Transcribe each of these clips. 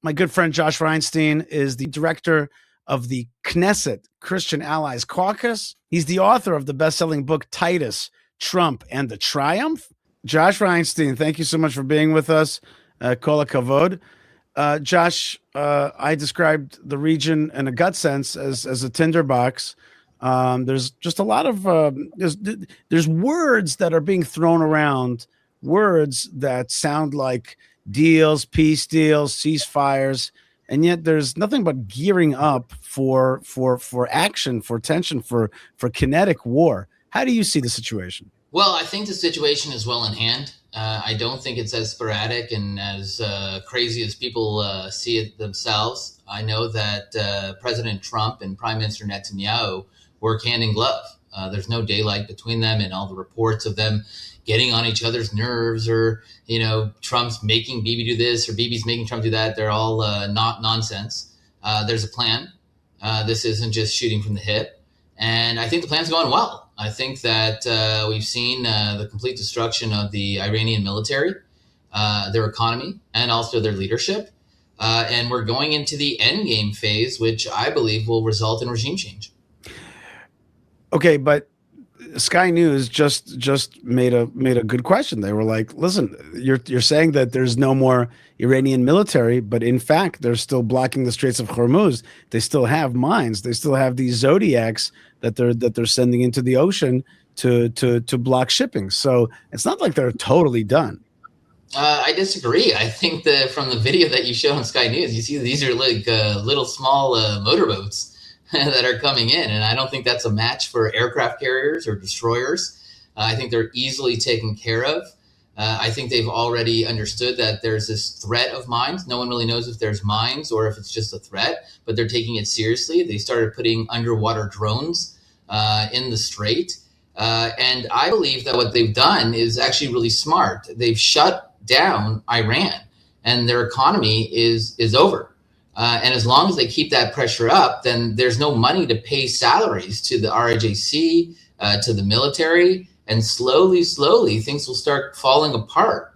My good friend Josh Reinstein is the director of the Knesset Christian Allies Caucus. He's the author of the best-selling book Titus, Trump, and the Triumph. Josh Reinstein, thank you so much for being with us. Kol hakavod. Josh, I described the region in a gut sense as a tinderbox. There's just a lot of there's words that are being thrown around, words that sound like deals, peace deals, ceasefires, and yet there's nothing but gearing up for action, for tension, for kinetic war. How do you see the situation? Well, I think the situation is well in hand. I don't think it's as sporadic and as crazy as people see it themselves. I know that President Trump and Prime Minister Netanyahu work hand in glove. There's no daylight between them, and all the reports of them getting on each other's nerves, or Trump's making Bibi do this or Bibi's making Trump do that, they're all not nonsense. There's a plan. This isn't just shooting from the hip, and I think the plan's going well. I think that we've seen the complete destruction of the Iranian military, their economy, and also their leadership, and we're going into the endgame phase, which I believe will result in regime change. Okay, but Sky News just made a good question. They were like, "Listen, you're saying that there's no more Iranian military, but in fact, they're still blocking the Straits of Hormuz. They still have mines. They still have these Zodiacs that they're sending into the ocean to block shipping. So it's not like they're totally done." I disagree. I think that from the video that you showed on Sky News, you see these are like little small motorboats that are coming in, and I don't think that's a match for aircraft carriers or destroyers. I think they're easily taken care of. I think they've already understood that there's this threat of mines. No one really knows if there's mines or if it's just a threat, but they're taking it seriously. They started putting underwater drones in the strait. And I believe that what they've done is actually really smart. They've shut down Iran, and their economy is over. And as long as they keep that pressure up, then there's no money to pay salaries to the RIJC, to the military, and slowly, things will start falling apart.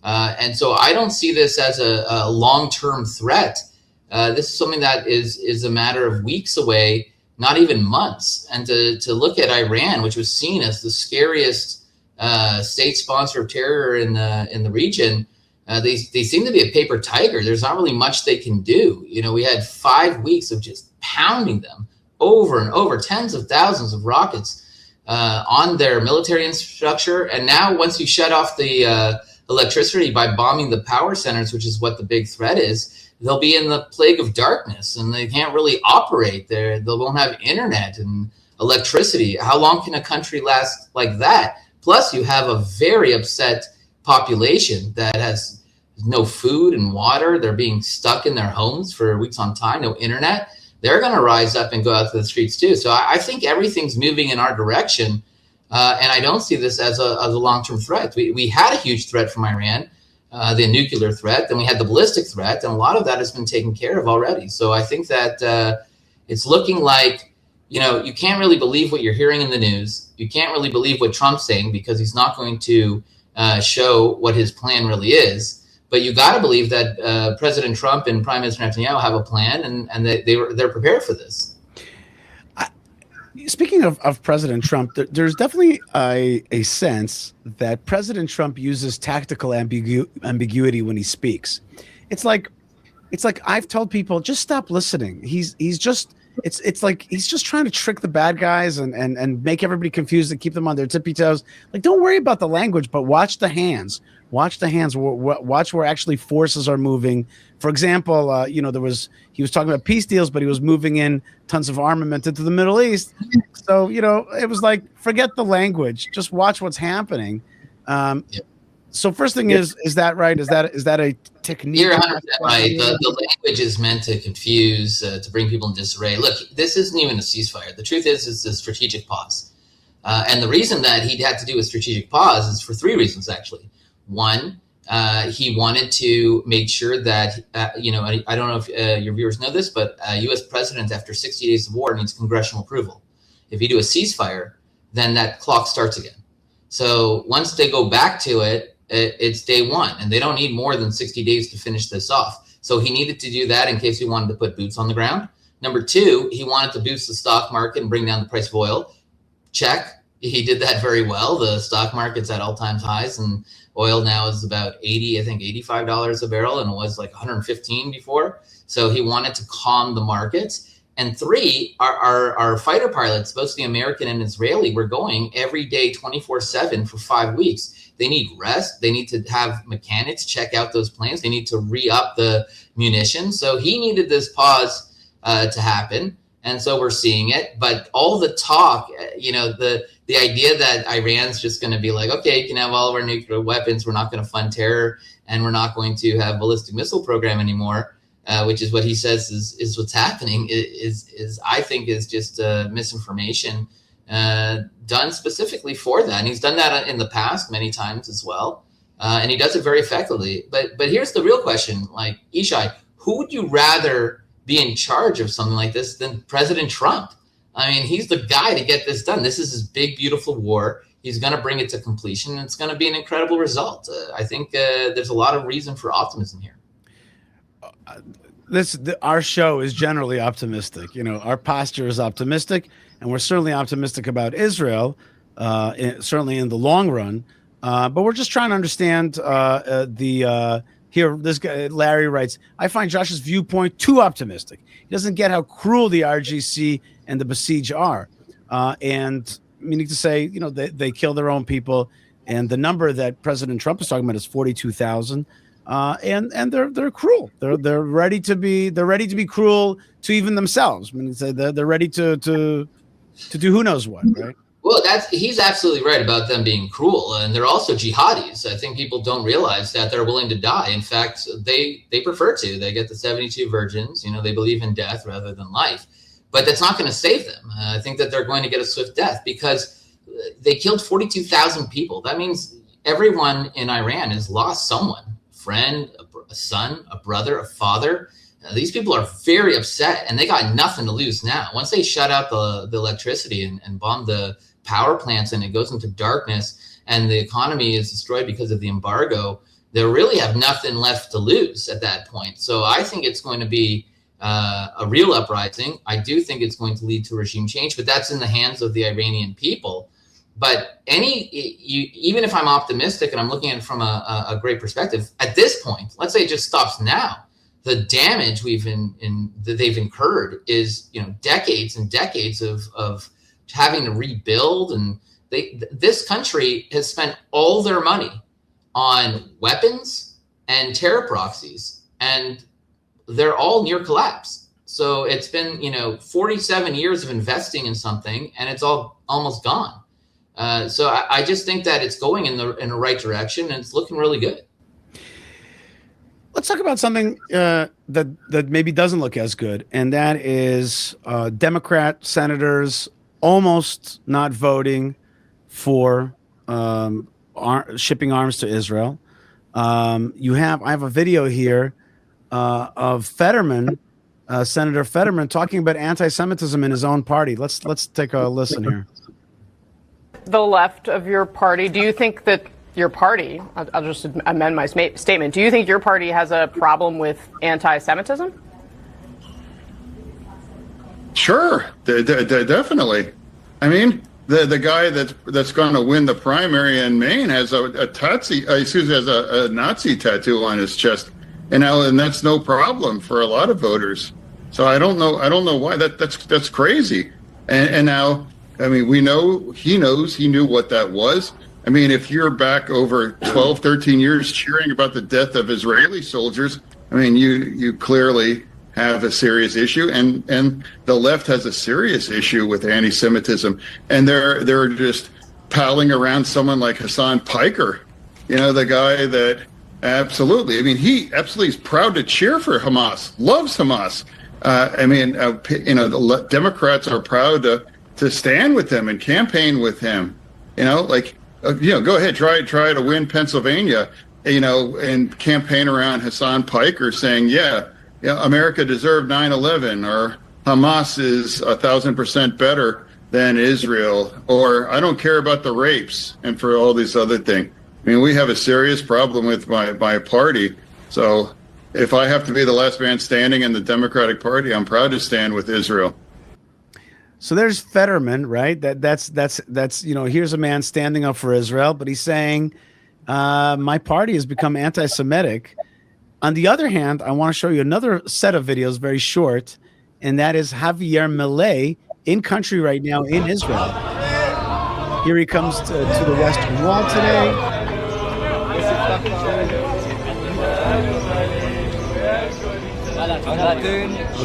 And so I don't see this as a long-term threat. This is something that is a matter of weeks away, not even months. And to look at Iran, which was seen as the scariest state sponsor of terror in the region, they seem to be a paper tiger. There's not really much they can do. We had 5 weeks of just pounding them over and over, tens of thousands of rockets on their military infrastructure. And now once you shut off the electricity by bombing the power centers, which is what the big threat is, they'll be in the plague of darkness, and they can't really operate there. They won't have internet and electricity. How long can a country last like that? Plus, you have a very upset population that has no food and water. They're being stuck in their homes for weeks on time, no internet. They're going to rise up and go out to the streets too. So I think everything's moving in our direction, and I don't see this as a long-term threat. We had a huge threat from Iran, the nuclear threat, then we had the ballistic threat, and a lot of that has been taken care of already. So I think that it's looking like, you can't really believe what you're hearing in the news. You can't really believe what Trump's saying, because he's not going to show what his plan really is. But you got to believe that President Trump and Prime Minister Netanyahu have a plan, and they're prepared for this. Speaking of President Trump, there's definitely a sense that President Trump uses tactical ambiguity when he speaks. It's like I've told people, just stop listening. It's like he's just trying to trick the bad guys and make everybody confused and keep them on their tippy toes. Like, don't worry about the language, but watch the hands. Watch the hands. Watch where actually forces are moving. For example, he was talking about peace deals, but he was moving in tons of armament into the Middle East. So, it was like, forget the language. Just watch what's happening. So first thing is that right? Is that a technique? You're 100% right. The language is meant to confuse, to bring people in disarray. Look, this isn't even a ceasefire. The truth is, it's a strategic pause. And the reason that he had to do a strategic pause is for 3 reasons, actually. One, he wanted to make sure that, I don't know if your viewers know this, but a U.S. president, after 60 days of war, needs congressional approval. If you do a ceasefire, then that clock starts again. So once they go back to it, it's day one, and they don't need more than 60 days to finish this off. So he needed to do that in case he wanted to put boots on the ground. Number two, he wanted to boost the stock market and bring down the price of oil. Check. He did that very well. The stock market's at all-time highs, and oil now is about $85 a barrel, and it was like 115 before. So he wanted to calm the markets. And three, our fighter pilots, mostly American and Israeli, were going every day 24/7 for 5 weeks. They need rest. They need to have mechanics check out those planes. They need to re-up the munitions. So he needed this pause to happen. And so we're seeing it. But all the talk, the idea that Iran's just going to be like, okay, you can have all of our nuclear weapons. We're not going to fund terror, and we're not going to have ballistic missile program anymore, which is what he says is what's happening, is I think is just misinformation done specifically for that. And he's done that in the past many times as well. And he does it very effectively. But here's the real question, like, Ishai, who would you rather be in charge of something like this than President Trump? I mean, he's the guy to get this done. This is his big, beautiful war. He's going to bring it to completion, and it's going to be an incredible result. I think there's a lot of reason for optimism here. Our show is generally optimistic. Our posture is optimistic, and we're certainly optimistic about Israel, certainly in the long run. But we're just trying to understand here, this guy, Larry writes, I find Josh's viewpoint too optimistic. He doesn't get how cruel the RGC and the besieged are. And meaning to say, they kill their own people. And the number that President Trump is talking about is 42,000. And they're cruel. They're ready to be cruel to even themselves. I mean, they're ready to do who knows what, right? Well, he's absolutely right about them being cruel, and they're also jihadis. I think people don't realize that they're willing to die. In fact, they prefer to. They get the 72 virgins. They believe in death rather than life. But that's not going to save them. I think that they're going to get a swift death because they killed 42,000 people. That means everyone in Iran has lost someone, a friend, a son, a brother, a father. These people are very upset, and they got nothing to lose now. Once they shut out the electricity and bomb the power plants, and it goes into darkness, and the economy is destroyed because of the embargo, they really have nothing left to lose at that point. So I think it's going to be a real uprising. I do think it's going to lead to regime change, but that's in the hands of the Iranian people. But even if I'm optimistic and I'm looking at it from a great perspective, at this point, let's say it just stops now, the damage that they've incurred is decades and decades of having to rebuild, and this country has spent all their money on weapons and terror proxies, and they're all near collapse. So it's been 47 years of investing in something, and it's all almost gone. So I just think that it's going in the right direction, and it's looking really good. Let's talk about something that maybe doesn't look as good, and that is Democrat senators almost not voting for shipping arms to Israel. I have a video here of Fetterman, Senator Fetterman, talking about anti-Semitism in his own party. Let's take a listen here. The left of your party, do you think that your party, I'll just amend my statement, do you think your party has a problem with anti-Semitism? Sure, definitely. I mean, the guy that's going to win the primary in Maine has a Nazi tattoo on his chest, and that's no problem for a lot of voters. So I don't know why that's crazy. And now, I mean, we know he knew what that was. I mean, if you're back over 12, 13 years cheering about the death of Israeli soldiers, I mean, you clearly have a serious issue, and the left has a serious issue with anti-Semitism, and they're just palling around someone like Hassan Piker, the guy that absolutely, I mean, he absolutely is proud to cheer for Hamas, loves Hamas. The Democrats are proud to stand with him and campaign with him, go ahead, try to win Pennsylvania, and campaign around Hassan Piker saying, America deserved 9/11, or Hamas is 1,000% better than Israel, or I don't care about the rapes, and for all these other things. I mean, we have a serious problem with my party. So, I don't know why. If I have to be the last man standing in the Democratic Party, I'm proud to stand with Israel. So there's Fetterman, right? That's here's a man standing up for Israel, but he's saying my party has become anti-Semitic. On the other hand, I want to show you another set of videos, very short, and that is Javier Milei in country right now in Israel. Here he comes to the Western Wall today.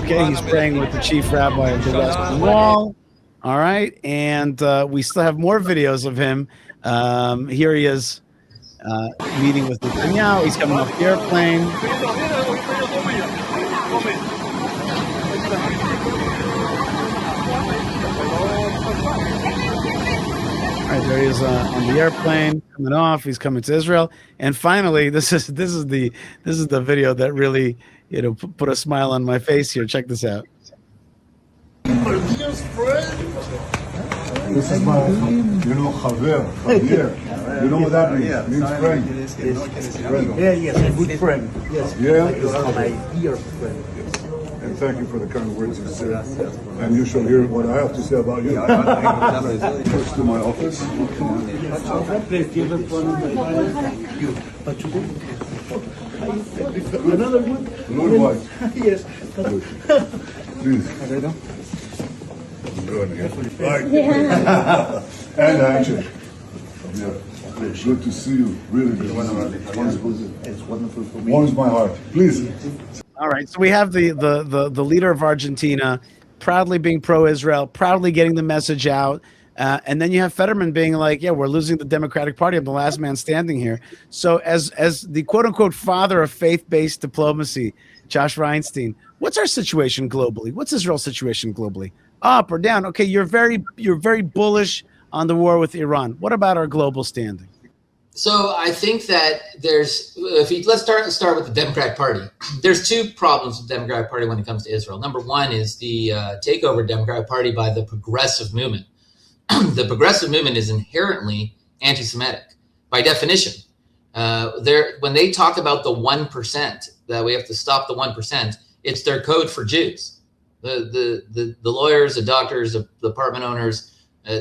Okay, he's praying with the chief rabbi of the Western Wall. All right, and we still have more videos of him. Here he is meeting with Netanyahu. He's coming off the airplane. All right, there he is on the airplane coming off. He's coming to Israel, and finally, this is the video that really put a smile on my face here. Check this out. This is my, Javier. You know what that means? It means friend. Yeah, yes, a good friend. Yes, Yeah. you are my dear friend. And thank you for the kind words you said. And you shall hear what I have to say about you. First to my office. Please give us one of you. But you another one? Lord White. Yes. Please. Good. Right. And action. Yeah. Good to see you. Really good. It's wonderful for me. Warms my heart. Please. All right, so we have the leader of Argentina proudly being pro-Israel, proudly getting the message out, and then you have Fetterman being like, "Yeah, we're losing the Democratic Party. I'm the last man standing here." So, as the quote-unquote father of faith-based diplomacy, Josh Reinstein, what's our situation globally? What's Israel's situation globally? Up or down? Okay, you're very bullish on the war with Iran. What about our global standing? So I think that let's start with the Democratic Party. There's two problems with the Democratic Party when it comes to Israel. Number one is the takeover of the Democratic Party by the progressive movement. The progressive movement is inherently anti-Semitic by definition. When they talk about the 1%, that we have to stop the 1%, it's their code for Jews. The lawyers, the doctors, the apartment owners,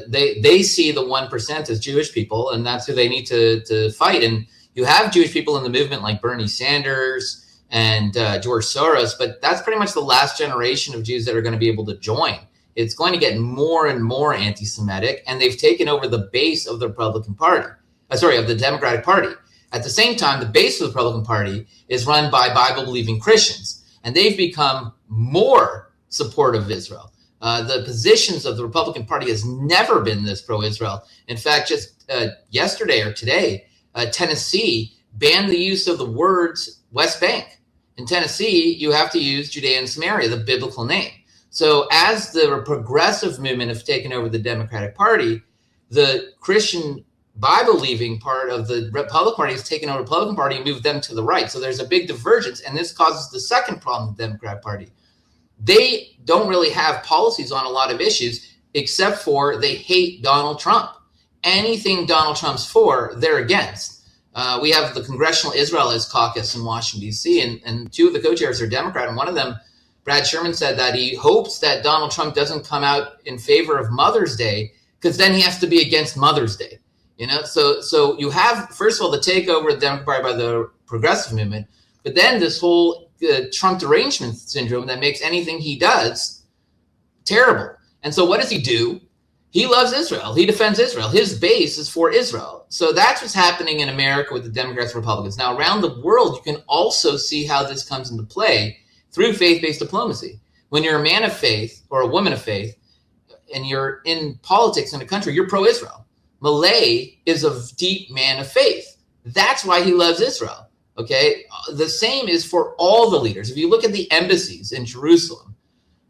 they see the 1% as Jewish people, and that's who they need to fight. And you have Jewish people in the movement like Bernie Sanders and George Soros, but that's pretty much the last generation of Jews that are going to be able to join. It's going to get more and more anti-Semitic, and they've taken over the base of the Republican Party. Of the Democratic Party. At the same time, the base of the Republican Party is run by Bible-believing Christians, and they've become more supportive of Israel. The positions of the Republican Party has never been this pro-Israel. In fact, just yesterday or today, Tennessee banned the use of the words West Bank. In Tennessee, you have to use Judea and Samaria, the biblical name. So as the progressive movement have taken over the Democratic Party, the Christian Bible-believing part of the Republican Party has taken over the Republican Party and moved them to the right. So there's a big divergence, and this causes the second problem with the Democratic Party. They don't really have policies on a lot of issues, except for they hate Donald Trump. Anything Donald Trump's for, they're against. We have the Congressional Israelist Caucus in Washington, D.C., and two of the co-chairs are Democrat, and one of them, Brad Sherman, said that he hopes that Donald Trump doesn't come out in favor of Mother's Day, because then he has to be against Mother's Day. So you have, first of all, the takeover of the Democratic Party by the progressive movement, but then this whole Trump derangement syndrome that makes anything he does terrible. And so what does he do? He loves Israel. He defends Israel. His base is for Israel. So that's what's happening in America with the Democrats and Republicans. Now, around the world, you can also see how this comes into play through faith-based diplomacy. When you're a man of faith or a woman of faith, and you're in politics in a country, you're pro-Israel. Milei is a deep man of faith. That's why he loves Israel. Okay, the same is for all the leaders. If you look at the embassies in Jerusalem,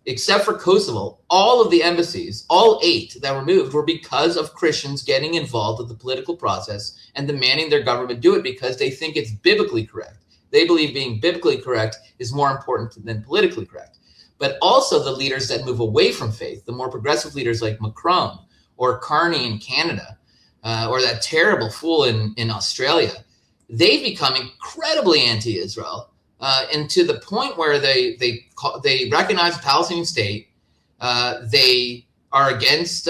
except for Kosovo, all of the embassies, all 8 that were moved, were because of Christians getting involved with the political process and demanding their government do it because they think it's biblically correct. They believe being biblically correct is more important than politically correct. But also the leaders that move away from faith, the more progressive leaders like Macron or Carney in Canada, or that terrible fool in Australia, they've become incredibly anti-Israel. and to the point where they recognize the Palestinian state. They are against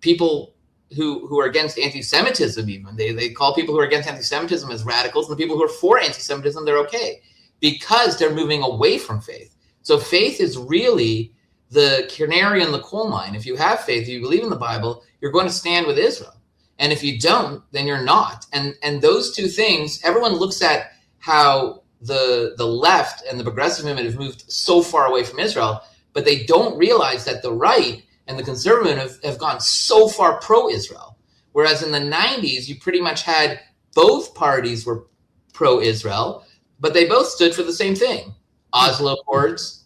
people who are against anti-Semitism. Even they call people who are against anti-Semitism as radicals, and the people who are for anti-Semitism, they're okay, because they're moving away from faith. So faith is really the canary in the coal mine. If you have faith, if you believe in the Bible, you're going to stand with Israel. And if you don't, then you're not. And those two things, everyone looks at how the left and the progressive movement have moved so far away from Israel, but they don't realize that the right and the conservative have gone so far pro-Israel. Whereas in the 90s, you pretty much had both parties were pro-Israel, but they both stood for the same thing. Oslo Accords,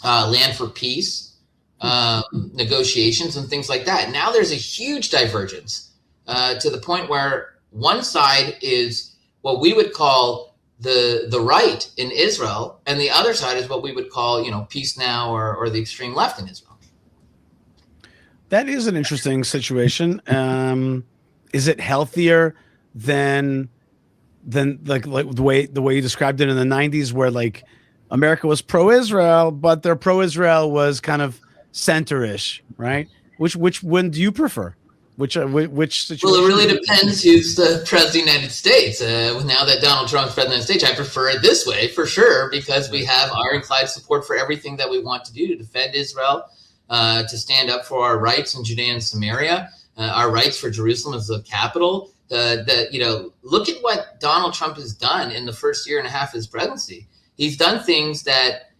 land for peace, negotiations and things like that. Now there's a huge divergence to the point where one side is what we would call the right in Israel, and the other side is what we would call, peace now or the extreme left in Israel. That is an interesting situation. Is it healthier than like the way you described it in the 90s, where like America was pro-Israel, but their pro-Israel was kind of center-ish, right? Which one do you prefer? Which situation? Well, it really depends who's the president of the United States. Now that Donald Trump's president of the United States, I prefer it this way for sure, because we have ironclad support for everything that we want to do to defend Israel, to stand up for our rights in Judea and Samaria, our rights for Jerusalem as the capital. Look at what Donald Trump has done in the first year and a half of his presidency. He's done things that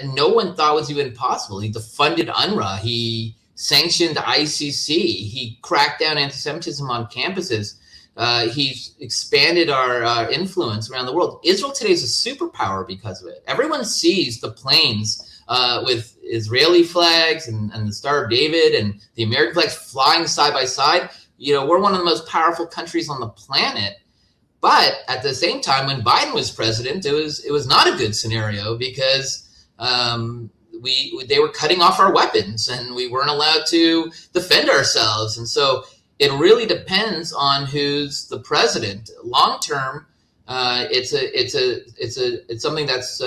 no one thought was even possible. He defunded UNRWA. He sanctioned ICC. He cracked down anti-Semitism on campuses. He's expanded our influence around the world. Israel today is a superpower because of it. Everyone sees the planes with Israeli flags and the Star of David and the American flags flying side by side. We're one of the most powerful countries on the planet. But at the same time, when Biden was president, it was not a good scenario, because they were cutting off our weapons and we weren't allowed to defend ourselves. And so it really depends on who's the president. Long term, it's something that's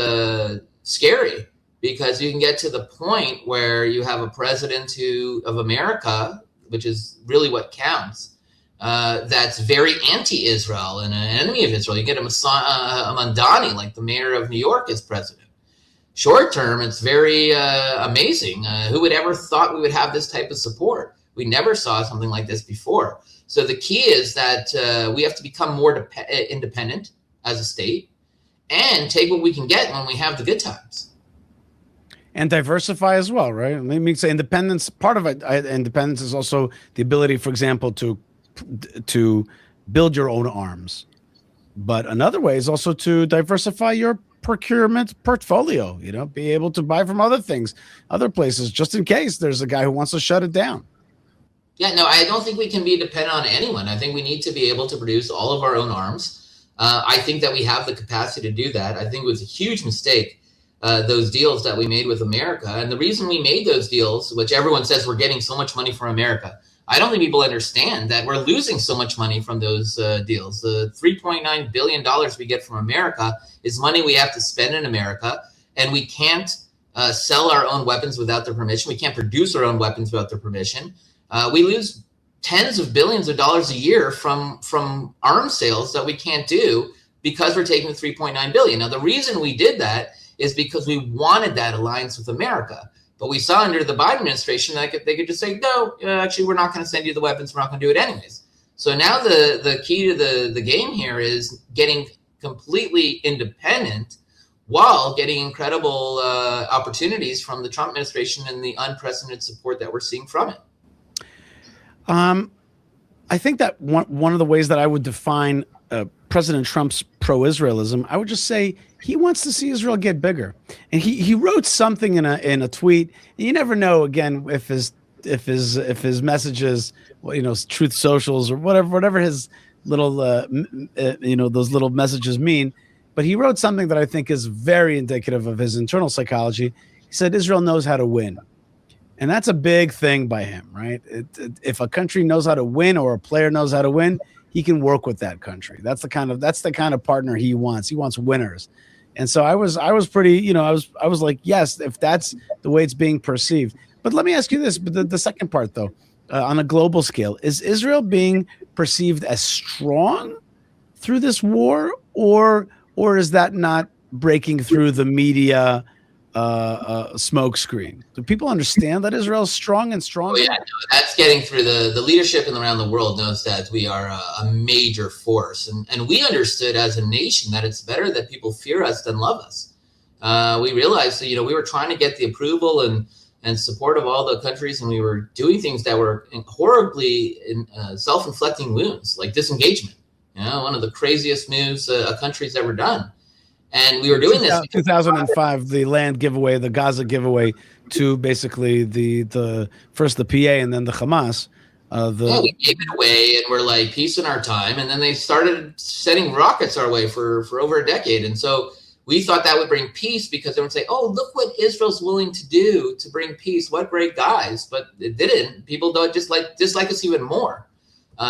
scary, because you can get to the point where you have a president of America, which is really what counts, that's very anti-Israel and an enemy of Israel. You get a Mamdani, like the mayor of New York, as president. Short term, it's very amazing. Who would ever thought we would have this type of support? We never saw something like this before. So the key is that we have to become more independent as a state and take what we can get when we have the good times. And diversify as well, right? I mean, say independence. Part of it, independence is also the ability, for example, to build your own arms. But another way is also to diversify your procurement portfolio. Be able to buy from other things, other places, just in case there's a guy who wants to shut it down. Yeah, no, I don't think we can be dependent on anyone. I think we need to be able to produce all of our own arms. I think that we have the capacity to do that. I think it was a huge mistake, those deals that we made with America. And the reason we made those deals, which everyone says we're getting so much money from America, I don't think people understand that we're losing so much money from those deals. The $3.9 billion we get from America is money we have to spend in America, and we can't sell our own weapons without their permission. We can't produce our own weapons without their permission. We lose tens of billions of dollars a year from arms sales that we can't do because we're taking the $3.9 billion. Now, the reason we did that is because we wanted that alliance with America. But we saw under the Biden administration that they could just say, no, actually, we're not going to send you the weapons. We're not going to do it anyways. So now the key to the game here is getting completely independent while getting incredible opportunities from the Trump administration and the unprecedented support that we're seeing from it. I think that one of the ways that I would define President Trump's pro-Israelism, I would just say he wants to see Israel get bigger. And he wrote something in a tweet. You never know, again, if his messages, truth socials or whatever his little those little messages mean. But he wrote something that I think is very indicative of his internal psychology. He said Israel knows how to win. And that's a big thing by him, right? If a country knows how to win or a player knows how to win, he can work with that country. That's the kind of partner he wants. He wants winners. And so I was pretty, I was like, yes, if that's the way it's being perceived. But let me ask you this, but the second part though, on a global scale, is Israel being perceived as strong through this war, or is that not breaking through the media smoke screen? Do people understand that Israel is strong and stronger? Oh, yeah, no, that's getting through. The leadership around the world knows that we are a major force, and we understood as a nation that it's better that people fear us than love us. We realized that we were trying to get the approval and support of all the countries, and we were doing things that were horribly self-inflicting wounds, like disengagement. One of the craziest moves a country's ever done. And we were doing this. 2005, the land giveaway, the Gaza giveaway to basically the first the PA and then the Hamas. We gave it away, and we're like, peace in our time. And then they started sending rockets our way for over a decade. And so we thought that would bring peace, because they would say, oh, look what Israel's willing to do to bring peace. What great guys. But it didn't. People don't dislike us even more.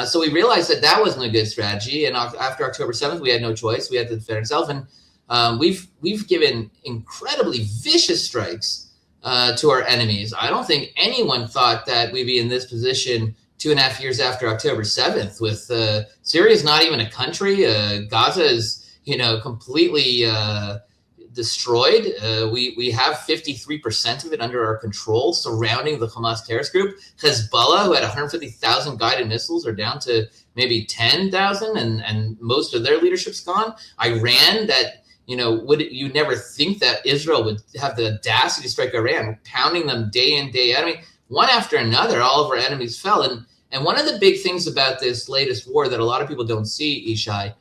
So we realized that wasn't a good strategy. And after October 7th, we had no choice. We had to defend ourselves. And we've given incredibly vicious strikes to our enemies. I don't think anyone thought that we'd be in this position 2.5 years after October 7th. With Syria is not even a country. Gaza is completely destroyed. We have 53% of it under our control, surrounding the Hamas terrorist group. Hezbollah, who had 150,000 guided missiles, are down to maybe 10,000, and most of their leadership's gone. Iran, that would you never think that Israel would have the audacity to strike Iran, pounding them day in, day out. I mean, one after another, all of our enemies fell. And one of the big things about this latest war that a lot of people don't see, Ishai,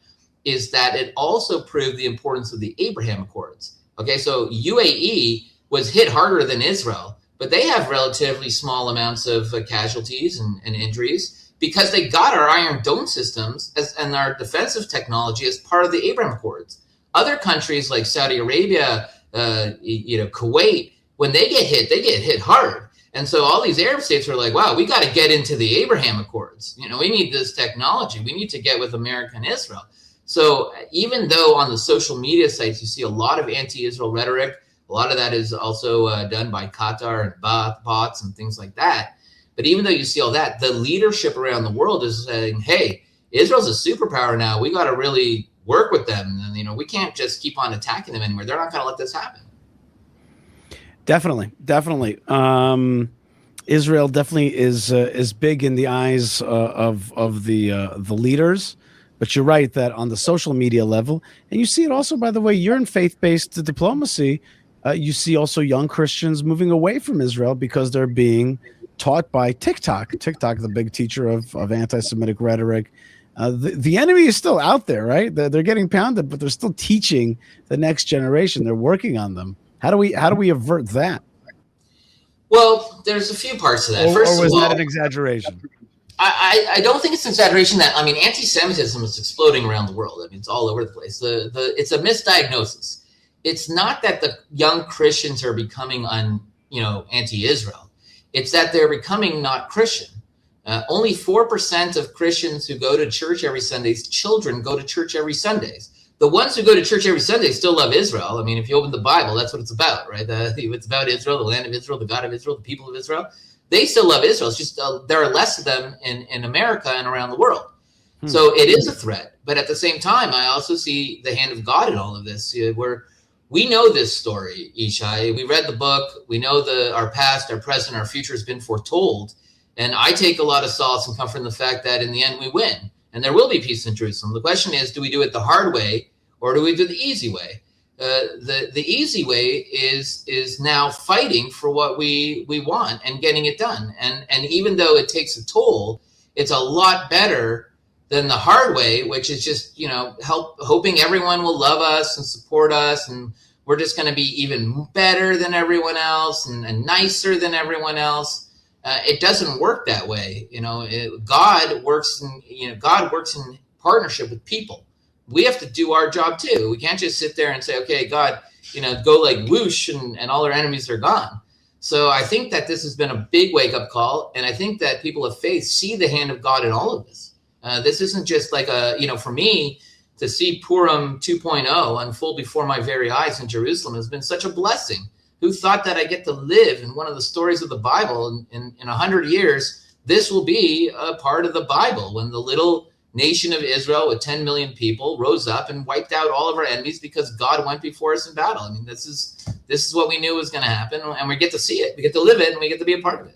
is that it also proved the importance of the Abraham Accords. Okay, so UAE was hit harder than Israel, but they have relatively small amounts of casualties and injuries, because they got our Iron Dome systems and our defensive technology as part of the Abraham Accords. Other countries like Saudi Arabia, Kuwait, when they get hit hard. And so all these Arab states were like, wow, we got to get into the Abraham Accords. We need this technology. We need to get with America and Israel. So even though on the social media sites, you see a lot of anti-Israel rhetoric, a lot of that is also done by Qatar and bots and things like that. But even though you see all that, the leadership around the world is saying, hey, Israel's a superpower now. We got to really work with them. And, we can't just keep on attacking them anymore. They're not going to let this happen. Definitely. Israel definitely is big in the eyes of the leaders. But you're right that on the social media level, and you see it also, by the way, you're in faith-based diplomacy. You see also young Christians moving away from Israel because they're being taught by TikTok, the big teacher of anti-Semitic rhetoric. The enemy is still out there, right? They're getting pounded, but they're still teaching the next generation. They're working on them. How do we avert that? Well, there's a few parts of that. First, or was that an exaggeration? I don't think it's an exaggeration that, anti-Semitism is exploding around the world. It's all over the place. It's a misdiagnosis. It's not that the young Christians are becoming anti-Israel. It's that they're becoming not Christian. Only 4% of Christians who go to church every Sunday's children go to church every Sundays. The ones who go to church every Sunday still love Israel. If you open the Bible, that's what it's about, right? It's about Israel, the land of Israel, the God of Israel, the people of Israel. They still love Israel. It's just there are less of them in America and around the world. So it is a threat. But at the same time, I also see the hand of God in all of this. We know this story, Ishai. We read the book. We know our past, our present, our future has been foretold. And I take a lot of solace and comfort in the fact that in the end we win. And there will be peace in Jerusalem. The question is, do we do it the hard way or do we do the easy way? The easy way is now fighting for what we want and getting it done. And even though it takes a toll, it's a lot better than the hard way, which is just, hoping everyone will love us and support us. And we're just going to be even better than everyone else and nicer than everyone else. It doesn't work that way. God works in partnership with people. We have to do our job too. We can't just sit there and say, okay, God, go like whoosh and all our enemies are gone. So I think that this has been a big wake up call. And I think that people of faith see the hand of God in all of this. This isn't just like for me to see Purim 2.0 unfold before my very eyes in Jerusalem has been such a blessing. Who thought that I get to live in one of the stories of the Bible in 100 years? This will be a part of the Bible when the little nation of Israel with 10 million people rose up and wiped out all of our enemies because God went before us in battle. I mean, this is what we knew was going to happen, and we get to see it. We get to live it, and we get to be a part of it.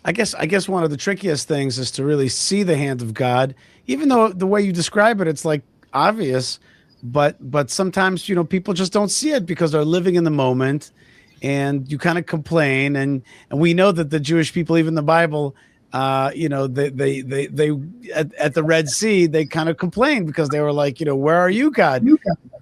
I guess one of the trickiest things is to really see the hand of God, even though the way you describe it, it's like obvious, but sometimes, people just don't see it because they're living in the moment, and you kind of complain. And we know that the Jewish people, even the Bible, they at the Red Sea, they kind of complained because they were like, where are you, God?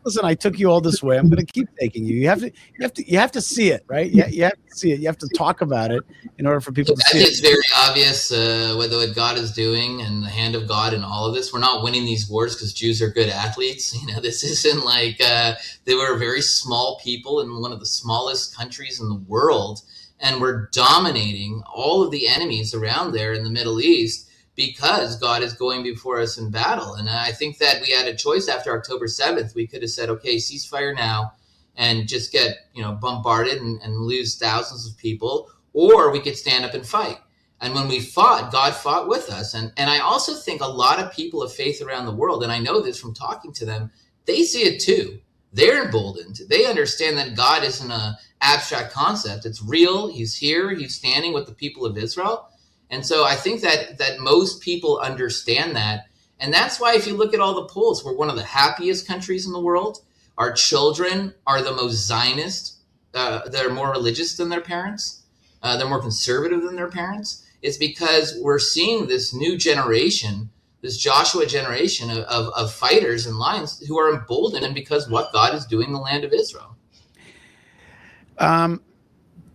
Listen, I took you all this way. I'm going to keep taking you. You have to see it, right? You have to see it. You have to talk about it in order for people to see it. I think it's very obvious what God is doing and the hand of God in all of this. We're not winning these wars because Jews are good athletes. This isn't like they were a very small people in one of the smallest countries in the world, and we're dominating all of the enemies around there in the Middle East because God is going before us in battle. And I think that we had a choice after October 7th. We could have said, okay, ceasefire now and just get, bombarded and lose thousands of people, or we could stand up and fight. And when we fought, God fought with us. And I also think a lot of people of faith around the world, and I know this from talking to them, they see it too. They're emboldened. They understand that God isn't an abstract concept. It's real. He's here. He's standing with the people of Israel. And so I think that most people understand that. And that's why if you look at all the polls, we're one of the happiest countries in the world. Our children are the most Zionist. They're more religious than their parents. They're more conservative than their parents. It's because we're seeing this new generation, this Joshua generation of fighters and lions who are emboldened, and because what God is doing in the land of Israel.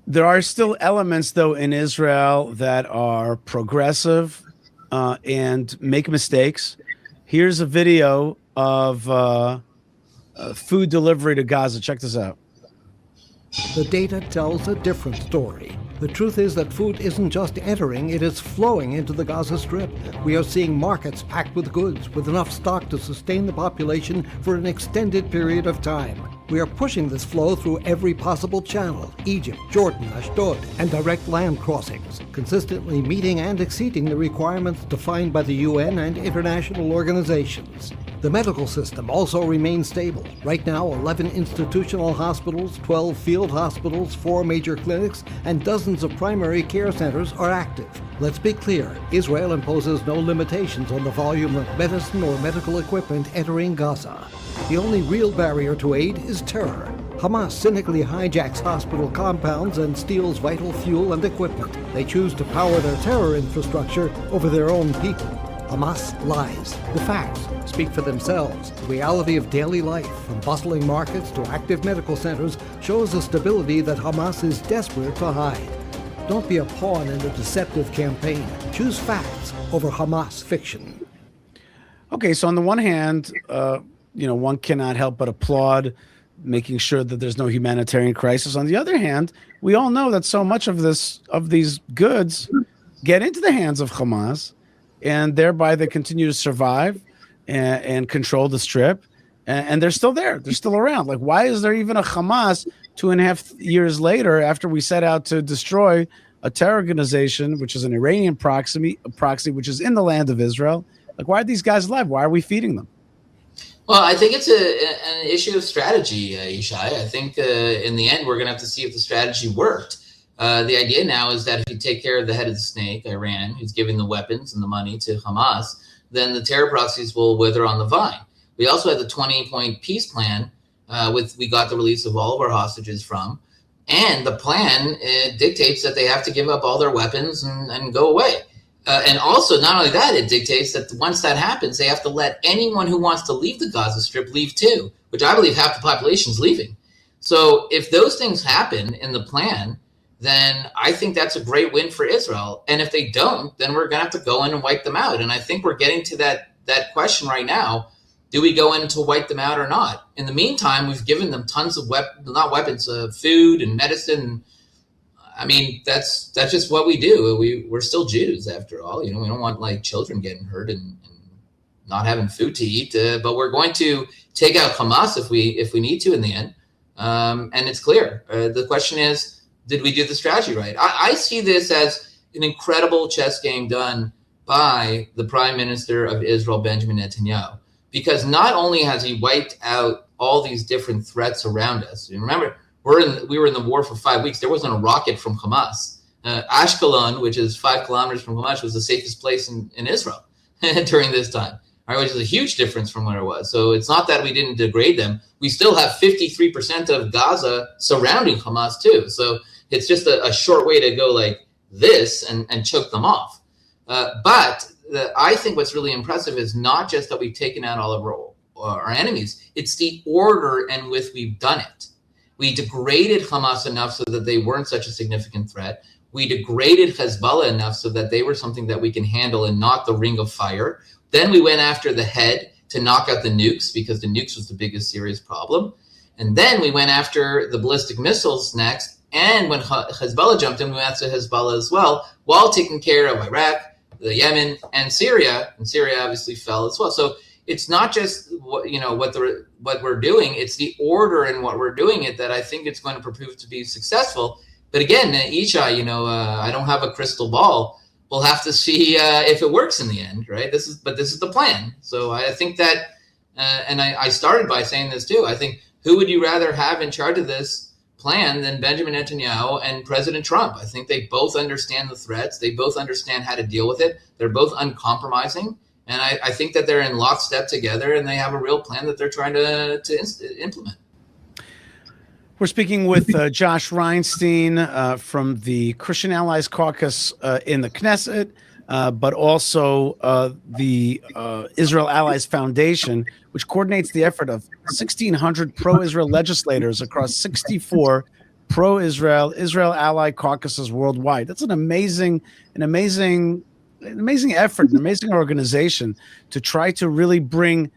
There are still elements, though, in Israel that are progressive and make mistakes. Here's a video of food delivery to Gaza. Check this out. The data tells a different story. The truth is that food isn't just entering, it is flowing into the Gaza Strip. We are seeing markets packed with goods, with enough stock to sustain the population for an extended period of time. We are pushing this flow through every possible channel: Egypt, Jordan, Ashdod, and direct land crossings, consistently meeting and exceeding the requirements defined by the UN and international organizations. The medical system also remains stable. Right now, 11 institutional hospitals, 12 field hospitals, 4 major clinics, and dozens of primary care centers are active. Let's be clear, Israel imposes no limitations on the volume of medicine or medical equipment entering Gaza. The only real barrier to aid is terror. Hamas cynically hijacks hospital compounds and steals vital fuel and equipment. They choose to power their terror infrastructure over their own people. Hamas lies. The facts speak for themselves. The reality of daily life, from bustling markets to active medical centers, shows a stability that Hamas is desperate to hide. Don't be a pawn in a deceptive campaign. Choose facts over Hamas fiction. Okay, so on the one hand, one cannot help but applaud making sure that there's no humanitarian crisis. On the other hand, we all know that so much of these goods get into the hands of Hamas, and thereby they continue to survive and control the Strip, and they're still there. They're still around. Like, why is there even a Hamas 2.5 years later after we set out to destroy a terror organization, which is an Iranian proxy, which is in the land of Israel? Like, why are these guys alive? Why are we feeding them? Well, I think it's an issue of strategy, Yishai. I think in the end, we're going to have to see if the strategy worked. The idea now is that if you take care of the head of the snake, Iran, who's giving the weapons and the money to Hamas, then the terror proxies will wither on the vine. We also had the 20-point peace plan, we got the release of all of our hostages from. And the plan dictates that they have to give up all their weapons and go away. And also, not only that, it dictates that once that happens, they have to let anyone who wants to leave the Gaza Strip leave too, which I believe half the population is leaving. So if those things happen in the plan, then I think that's a great win for Israel. And if they don't, then we're going to have to go in and wipe them out. And I think we're getting to that question right now. Do we go in to wipe them out or not? In the meantime, we've given them tons of food and medicine. I mean, that's just what we do. We're still Jews after all. We don't want like children getting hurt and not having food to eat, but we're going to take out Hamas if we need to in the end. And it's clear. The question is, did we do the strategy right? I see this as an incredible chess game done by the Prime Minister of Israel, Benjamin Netanyahu, because not only has he wiped out all these different threats around us. And remember, we were in the war for 5 weeks. There wasn't a rocket from Hamas. Ashkelon, which is 5 kilometers from Hamas, was the safest place in Israel during this time, right, which is a huge difference from what it was. So it's not that we didn't degrade them. We still have 53% of Gaza surrounding Hamas too. So it's just a short way to go like this and choke them off. But I think what's really impressive is not just that we've taken out all of our enemies, it's the order in which we've done it. We degraded Hamas enough so that they weren't such a significant threat. We degraded Hezbollah enough so that they were something that we can handle and not the ring of fire. Then we went after the head to knock out the nukes, because the nukes was the biggest serious problem. And then we went after the ballistic missiles next. And when Hezbollah jumped in, we went after Hezbollah as well, while taking care of Iraq, the Yemen, and Syria. And Syria obviously fell as well. So it's not just what we're doing; it's the order in what we're doing it that I think it's going to prove to be successful. But again, Isha, I don't have a crystal ball. We'll have to see if it works in the end, right? This is the plan. So I think that, and I started by saying this too. I think, who would you rather have in charge of this plan than Benjamin Netanyahu and President Trump? I think they both understand the threats. They both understand how to deal with it. They're both uncompromising. And I think that they're in lockstep together, and they have a real plan that they're trying to implement. We're speaking with Josh Reinstein from the Christian Allies Caucus in the Knesset, but also the Israel Allies Foundation, which coordinates the effort of 1,600 pro-Israel legislators across 64 pro-Israel Ally caucuses worldwide. That's an amazing effort, an amazing organization to try to really bring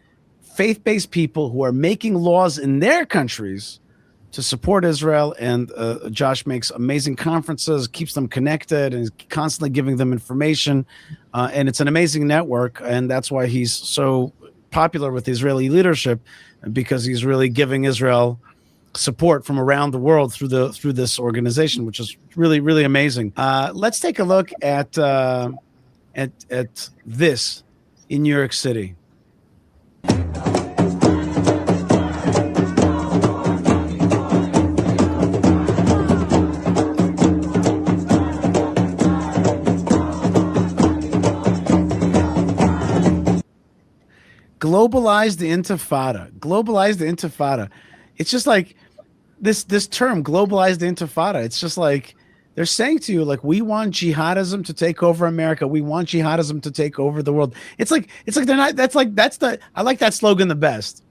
faith-based people who are making laws in their countries to support Israel. And Josh makes amazing conferences, keeps them connected, and is constantly giving them information. And it's an amazing network. And that's why he's so popular with the Israeli leadership, because he's really giving Israel support from around the world through this organization, which is really, really amazing. Let's take a look at this in New York City. Globalize the Intifada. It's just like this term, globalize the Intifada. It's just like they're saying to you, like, we want jihadism to take over America. We want jihadism to take over the world. It's like they're not. I like that slogan the best,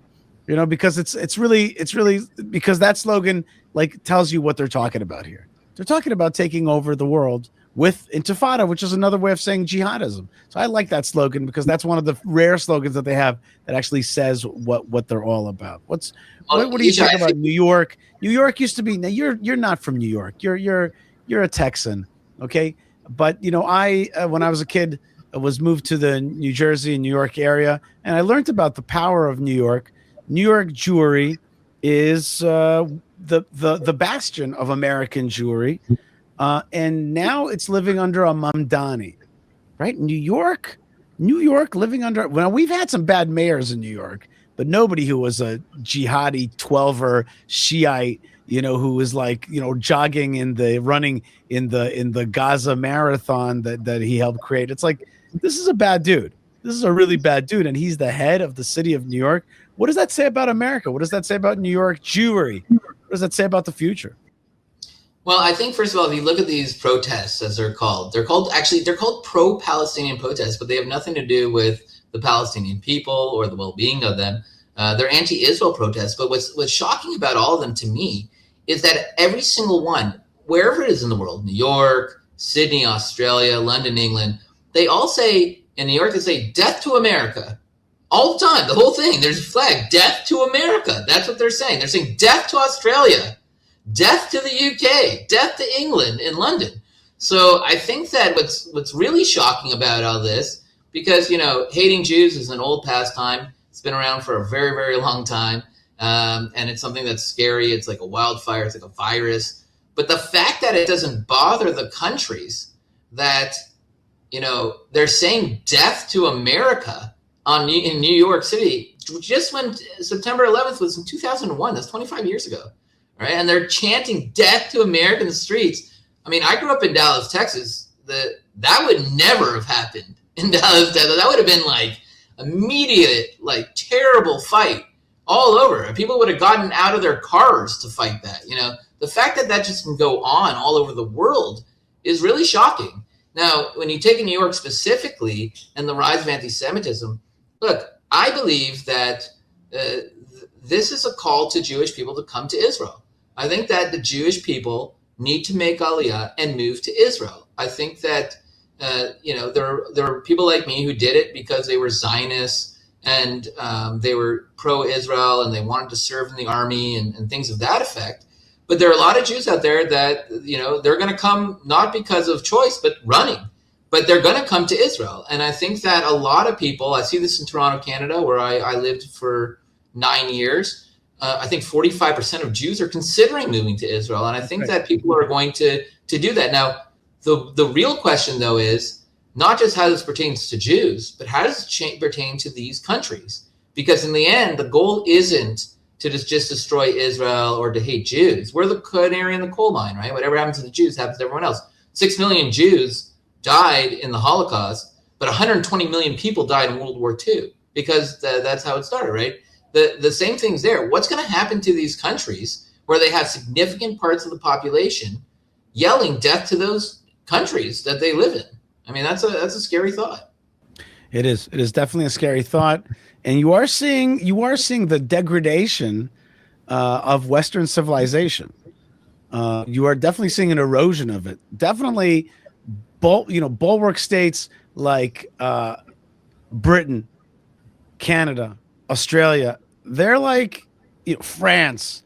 because it's really because that slogan like tells you what they're talking about here. They're talking about taking over the world with Intifada, which is another way of saying jihadism. So I like that slogan because that's one of the rare slogans that they have that actually says what they're all about. What do you think about New York? New York used to be. Now you're not from New York. You're a Texan, okay? But I when I was a kid, I was moved to the New Jersey and New York area, and I learned about the power of New York. New York Jewry is the bastion of American Jewry. And now it's living under a Mamdani, right? New York living under. Well, we've had some bad mayors in New York, but nobody who was a jihadi 12er Shiite, who was like, jogging running in the Gaza marathon that he helped create. It's like, this is a bad dude. This is a really bad dude. And he's the head of the city of New York. What does that say about America? What does that say about New York Jewry? What does that say about the future? Well, I think, first of all, if you look at these protests, as they're called pro-Palestinian protests, but they have nothing to do with the Palestinian people or the well-being of them. They're anti-Israel protests. But what's shocking about all of them to me is that every single one, wherever it is in the world, New York, Sydney, Australia, London, England, they all say, in New York, they say, death to America. All the time, the whole thing, there's a flag, death to America. That's what they're saying. They're saying death to Australia. Death to the UK, death to England in London. So I think that what's really shocking about all this because, hating Jews is an old pastime. It's been around for a very, very long time. And it's something that's scary. It's like a wildfire. It's like a virus. But the fact that it doesn't bother the countries that, they're saying death to America in New York City, just when September 11th was in 2001, that's 25 years ago, right? And they're chanting death to America in the streets. I mean, I grew up in Dallas, Texas. That would never have happened in Dallas, Texas. That would have been like immediate, like terrible fight all over. People would have gotten out of their cars to fight that. The fact that just can go on all over the world is really shocking. Now, when you take in New York specifically and the rise of anti-Semitism, look, I believe that this is a call to Jewish people to come to Israel. I think that the Jewish people need to make Aliyah and move to Israel. I think that, there are people like me who did it because they were Zionists and they were pro-Israel and they wanted to serve in the army and things of that effect. But there are a lot of Jews out there that, they're going to come not because of choice, but running. But they're going to come to Israel. And I think that a lot of people, I see this in Toronto, Canada, where I lived for 9 years. I think 45% of Jews are considering moving to Israel. And I think that people are going to do that. Now, the real question, though, is not just how this pertains to Jews, but how does it pertain to these countries? Because in the end, the goal isn't to just destroy Israel or to hate Jews. We're the canary in the coal mine, right? Whatever happens to the Jews happens to everyone else. 6 million Jews died in the Holocaust, but 120 million people died in World War II because that's how it started, right? The same thing's there. What's going to happen to these countries where they have significant parts of the population yelling death to those countries that they live in? I mean, that's a scary thought. It is. It is definitely a scary thought. And you are seeing the degradation of Western civilization. You are definitely seeing an erosion of it. Definitely, bulwark states like Britain, Canada, Australia. They're like France.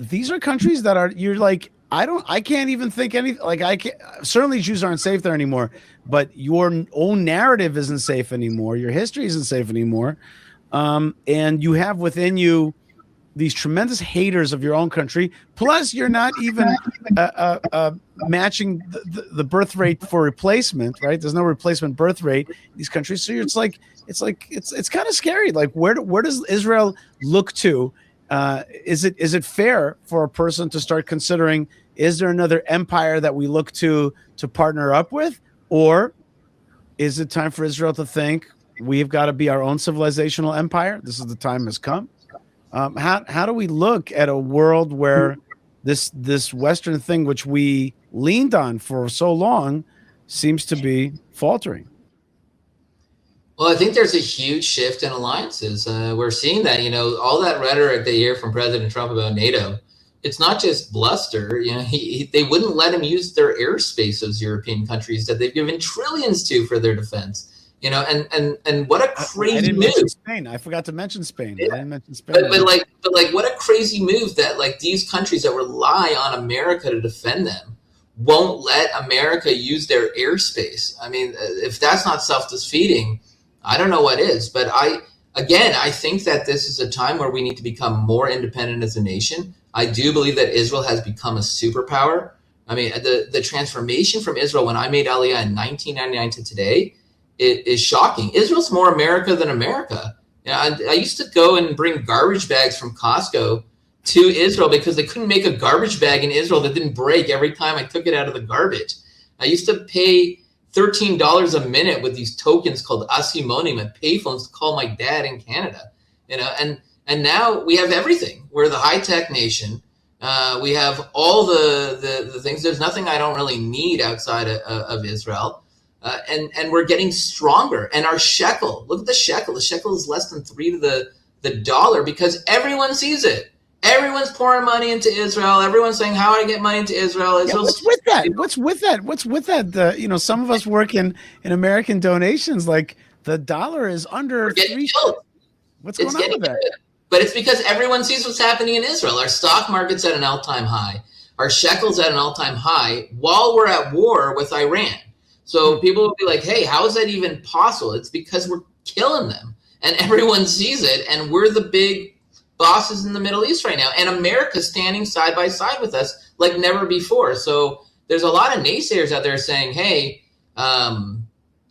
These are countries that I can't even think anything. Certainly Jews aren't safe there anymore, but your own narrative isn't safe anymore. Your history isn't safe anymore. And you have within you these tremendous haters of your own country. Plus you're not even matching the birth rate for replacement, right? There's no replacement birth rate in these countries. So it's kind of scary. Like where does Israel look to? Is it fair for a person to start considering, is there another empire that we look to partner up with? Or is it time for Israel to think we've got to be our own civilizational empire? This is the time has come. How do we look at a world where this Western thing, which we leaned on for so long, seems to be faltering? Well, I think there's a huge shift in alliances. We're seeing that, all that rhetoric that you hear from President Trump about NATO, it's not just bluster. They wouldn't let him use their airspace, those European countries that they've given trillions to for their defense. And what a crazy move. Spain. I forgot to mention Spain. Yeah. I didn't mention Spain. But what a crazy move that these countries that rely on America to defend them won't let America use their airspace. I mean, if that's not self-defeating, I don't know what is. But I think that this is a time where we need to become more independent as a nation. I do believe that Israel has become a superpower. I mean, the transformation from Israel when I made Aliyah in 1999 to today is shocking. Israel's more America than America. I used to go and bring garbage bags from Costco to Israel because they couldn't make a garbage bag in Israel that didn't break every time I took it out of the garbage. I used to pay $13 a minute with these tokens called asimonim and payphones to call my dad in Canada. And now we have everything. We're the high-tech nation. We have all the things. There's nothing I don't really need outside of Israel. And we're getting stronger. And our shekel, look at the shekel. The shekel is less than 3 to the dollar because everyone sees it. Everyone's pouring money into Israel. Everyone's saying, how do I get money into Israel? What's with that? What's with that? Some of us work in American donations. Like the dollar is under 3. What's going on with that? But it's because everyone sees what's happening in Israel. Our stock market's at an all-time high. Our shekel's at an all-time high while we're at war with Iran. So people will be like, hey, how is that even possible? It's because we're killing them and everyone sees it. And we're the big bosses in the Middle East right now. And America's standing side by side with us like never before. So there's a lot of naysayers out there saying, hey,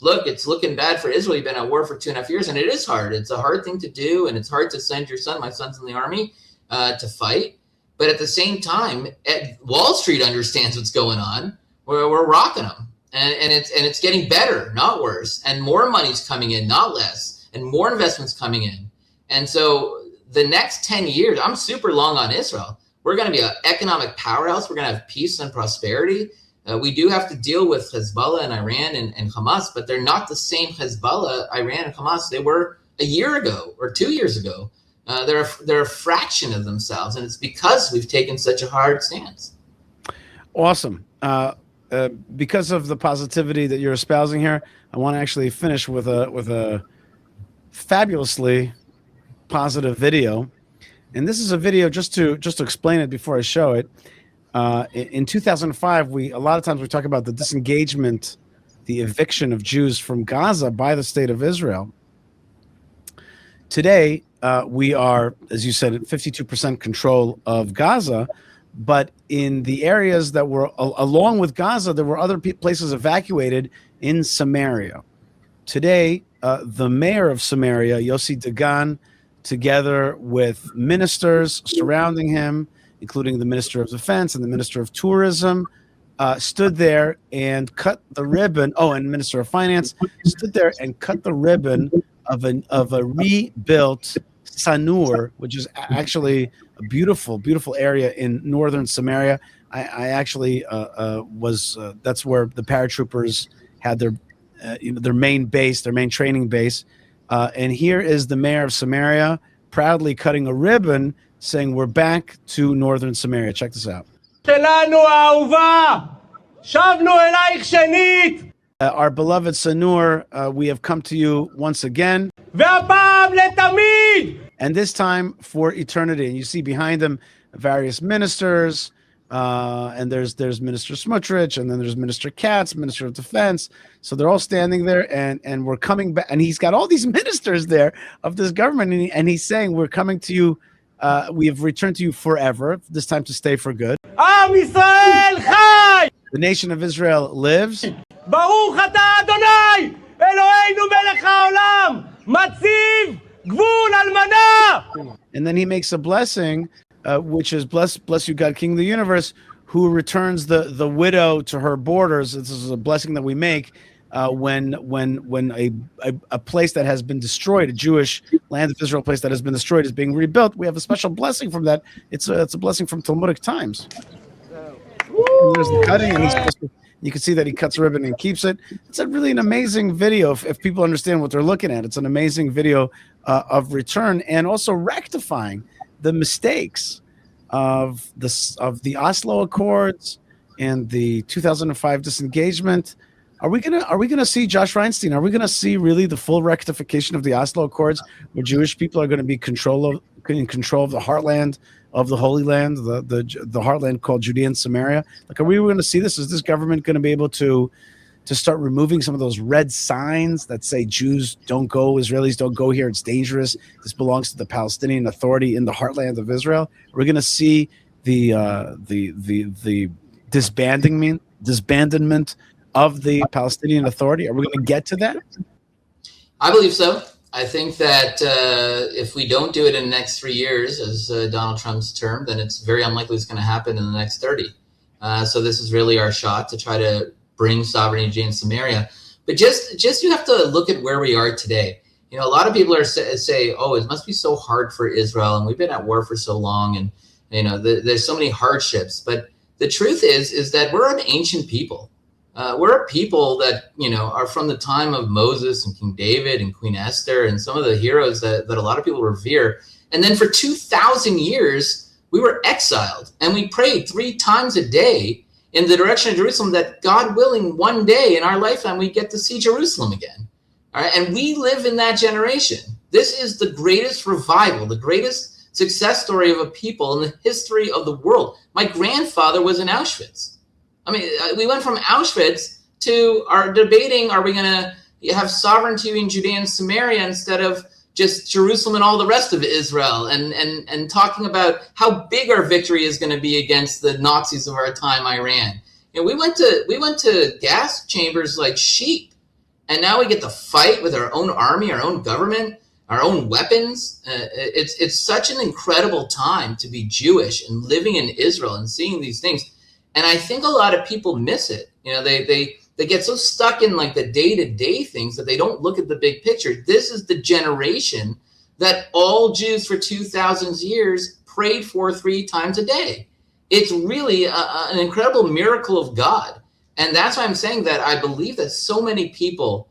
look, it's looking bad for Israel. You've been at war for 2.5 years, and it is hard. It's a hard thing to do, and it's hard to send your son. My son's in the army to fight. But at the same time, Wall Street understands what's going on. We're rocking them, and it's getting better, not worse. And more money's coming in, not less, and more investments coming in. And so the next 10 years, I'm super long on Israel. We're going to be an economic powerhouse. We're going to have peace and prosperity. We do have to deal with Hezbollah and Iran and Hamas, but they're not the same Hezbollah, Iran, and Hamas they were a year ago or 2 years ago. They're a fraction of themselves, and it's because we've taken such a hard stance. Awesome. Because of the positivity that you're espousing here, I want to actually finish with a fabulously positive video. And this is a video just to explain it before I show it. In 2005, a lot of times we talk about the disengagement, the eviction of Jews from Gaza by the state of Israel. Today, we are, as you said, at 52% control of Gaza, but in the areas that were along with Gaza, there were other places evacuated in Samaria. Today, the mayor of Samaria, Yossi Dagan, together with ministers surrounding him, including the Minister of Defense and the Minister of Tourism, stood there and cut the ribbon. Oh, and Minister of Finance stood there and cut the ribbon of a rebuilt Sanur, which is actually a beautiful, beautiful area in northern Samaria. I actually that's where the paratroopers had their main base, their main training base. And here is the mayor of Samaria proudly cutting a ribbon, saying we're back to northern Samaria. Check this out. Our beloved Sanur, we have come to you once again. And this time for eternity. And you see behind them various ministers, and there's Minister Smotrich, and then there's Minister Katz, Minister of Defense. So they're all standing there, and we're coming back. And he's got all these ministers there of this government, and he's saying, we're coming to you. We have returned to you forever, this time to stay for good. The nation of Israel lives. Baruch atah Adonai, Eloheinu melech haolam, matziv gvul almana. And then he makes a blessing, which is bless you God, King of the universe, who returns the widow to her borders. This is a blessing that we make when a place that has been destroyed, a Jewish land of Israel place that has been destroyed, is being rebuilt. We have a special blessing from that. It's a blessing from Talmudic times. And there's the cutting, and you can see that he cuts a ribbon and keeps it. It's really an amazing video if people understand what they're looking at. It's an amazing video of return and also rectifying the mistakes of the Oslo Accords and the 2005 disengagement. Are we gonna see Josh Reinstein? Are we gonna see really the full rectification of the Oslo Accords, where Jewish people are going to be in control of the heartland of the Holy Land, the heartland called Judea and Samaria? Like, are we going to see this? Is this government going to be able to start removing some of those red signs that say Jews don't go, Israelis don't go here, it's dangerous, this belongs to the Palestinian Authority in the heartland of Israel? We're going to see the disbandment of the Palestinian Authority. Are we going to get to that? I believe so. I think that if we don't do it in the next 3 years, as Donald Trump's term, then it's very unlikely it's going to happen in the next 30. So this is really our shot to try to bring sovereignty in Samaria. But just you have to look at where we are today. You know, a lot of people say, oh, it must be so hard for Israel, and we've been at war for so long, and you know, there's so many hardships. But the truth is that we're an ancient people. We're a people that, you know, are from the time of Moses and King David and Queen Esther and some of the heroes that a lot of people revere. And then for 2,000 years, we were exiled, and we prayed 3 times a day in the direction of Jerusalem that, God willing, one day in our lifetime, we get to see Jerusalem again. All right. And we live in that generation. This is the greatest revival, the greatest success story of a people in the history of the world. My grandfather was in Auschwitz. I mean, we went from Auschwitz to are debating, are we going to have sovereignty in Judea and Samaria instead of just Jerusalem and all the rest of Israel, and talking about how big our victory is going to be against the Nazis of our time, Iran. We went to gas chambers like sheep, and now we get to fight with our own army, our own government, our own weapons. It's such an incredible time to be Jewish and living in Israel and seeing these things. And I think a lot of people miss it. They get so stuck in like the day-to-day things that they don't look at the big picture. This is the generation that all Jews for 2,000 years prayed for 3 times a day. It's really an incredible miracle of God. And that's why I'm saying that I believe that so many people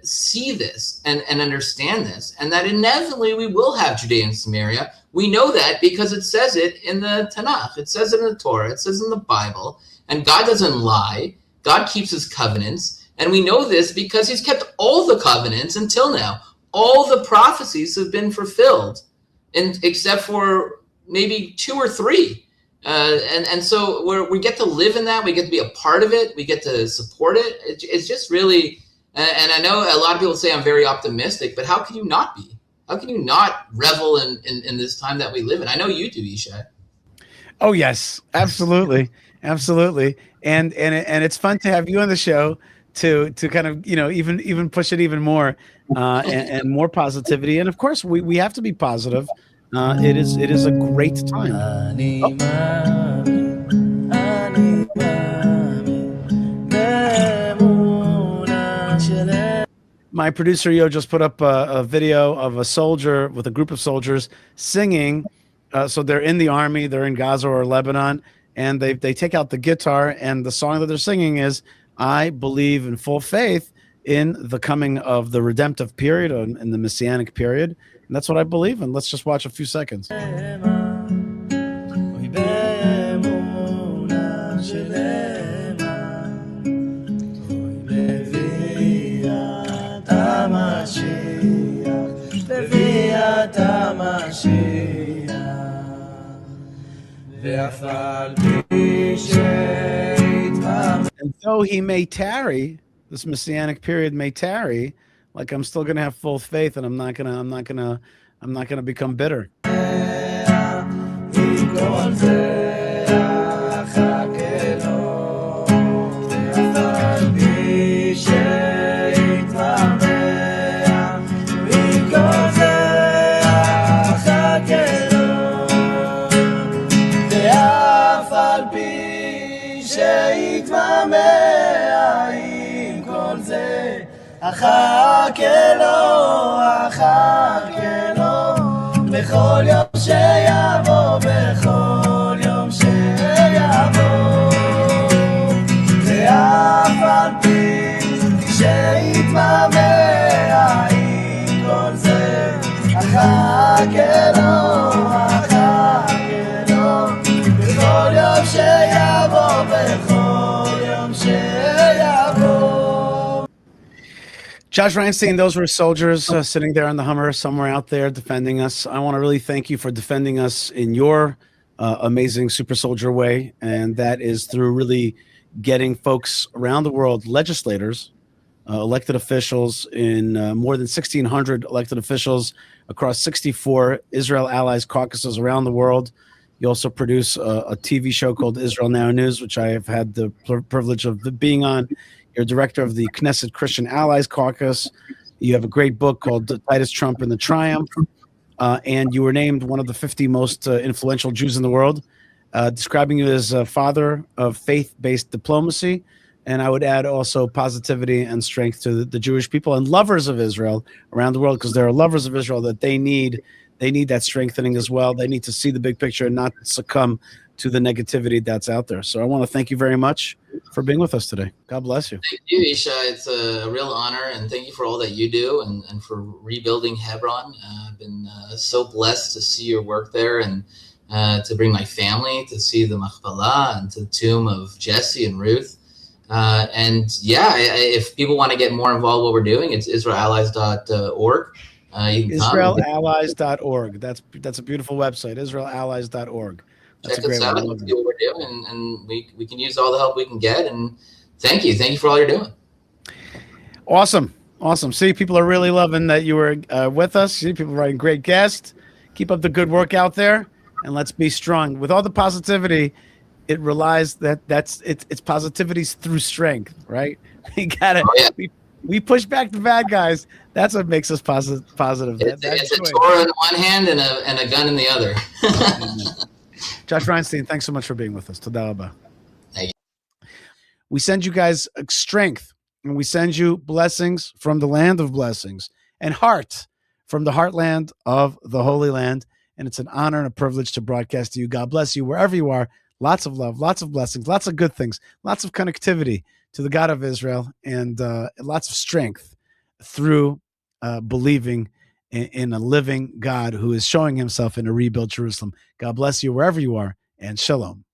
see this and understand this, and that inevitably we will have Judea and Samaria. We know that because it says it in the Tanakh. It says it in the Torah. It says in the Bible. And God doesn't lie. God keeps his covenants, and we know this because he's kept all the covenants until now. All the prophecies have been fulfilled, except for maybe 2 or 3. And so we get to live in that. We get to be a part of it. We get to support it. It's just really, and I know a lot of people say I'm very optimistic, but how can you not be? How can you not revel in this time that we live in? I know you do, Yishai. Oh, yes, absolutely. Absolutely. And it's fun to have you on the show to kind of, even push it even more and more positivity. And of course, we have to be positive. It is a great time. My producer Yo just put up a video of a soldier with a group of soldiers singing. So they're in the army, they're in Gaza or Lebanon, and they take out the guitar, and the song that they're singing is, I believe in full faith in the coming of the redemptive period and in the messianic period. And that's what I believe in. Let's just watch a few seconds. And though he may tarry, this messianic period may tarry, like I'm still gonna have full faith, and I'm not gonna become bitter. אחכה לו בכל יום שיבוא, בכל יום שיבוא, ואף על פי שיתמהמה עם כל זה, אחכה לו בכל יום שיבוא, בכל יום שיבוא. Josh Reinstein, those were soldiers sitting there on the Hummer somewhere out there defending us. I want to really thank you for defending us in your amazing super soldier way, and that is through really getting folks around the world, legislators, elected officials in more than 1,600 elected officials across 64 Israel allies caucuses around the world. You also produce a TV show called Israel Now News, which I have had the privilege of being on. You're director of the Knesset Christian Allies Caucus. You have a great book called Titus, Trump, and the Triumph. And you were named one of the 50 most influential Jews in the world, describing you as a father of faith-based diplomacy. And I would add also positivity and strength to the Jewish people and lovers of Israel around the world, because there are lovers of Israel that they need that strengthening as well. They need to see the big picture and not succumb to the negativity that's out there. So I want to thank you very much for being with us today. God bless you. Thank you, Isha. It's a real honor, and thank you for all that you do and for rebuilding Hebron. I've been so blessed to see your work there, and to bring my family to see the Machpelah and to the tomb of Jesse and Ruth. If people want to get more involved in what we're doing, it's israelallies.org. Israelallies.org. That's a beautiful website, israelallies.org. That's check us out and see what we're doing, and we can use all the help we can get. And Thank you for all you're doing. Awesome. See, people are really loving that you were with us. See, people writing great guests. Keep up the good work out there, and let's be strong. With all the positivity, it relies that it's positivity's through strength, right? We gotta we push back the bad guys. That's what makes us positive. It's a Torah in one hand and a gun in the other. Josh Reinstein, thanks so much for being with us. Toda rabah. Thank you. We send you guys strength, and we send you blessings from the land of blessings and heart from the heartland of the Holy Land. And it's an honor and a privilege to broadcast to you. God bless you wherever you are. Lots of love, lots of blessings, lots of good things, lots of connectivity to the God of Israel, and lots of strength through believing in a living God who is showing himself in a rebuilt Jerusalem. God bless you wherever you are, and shalom.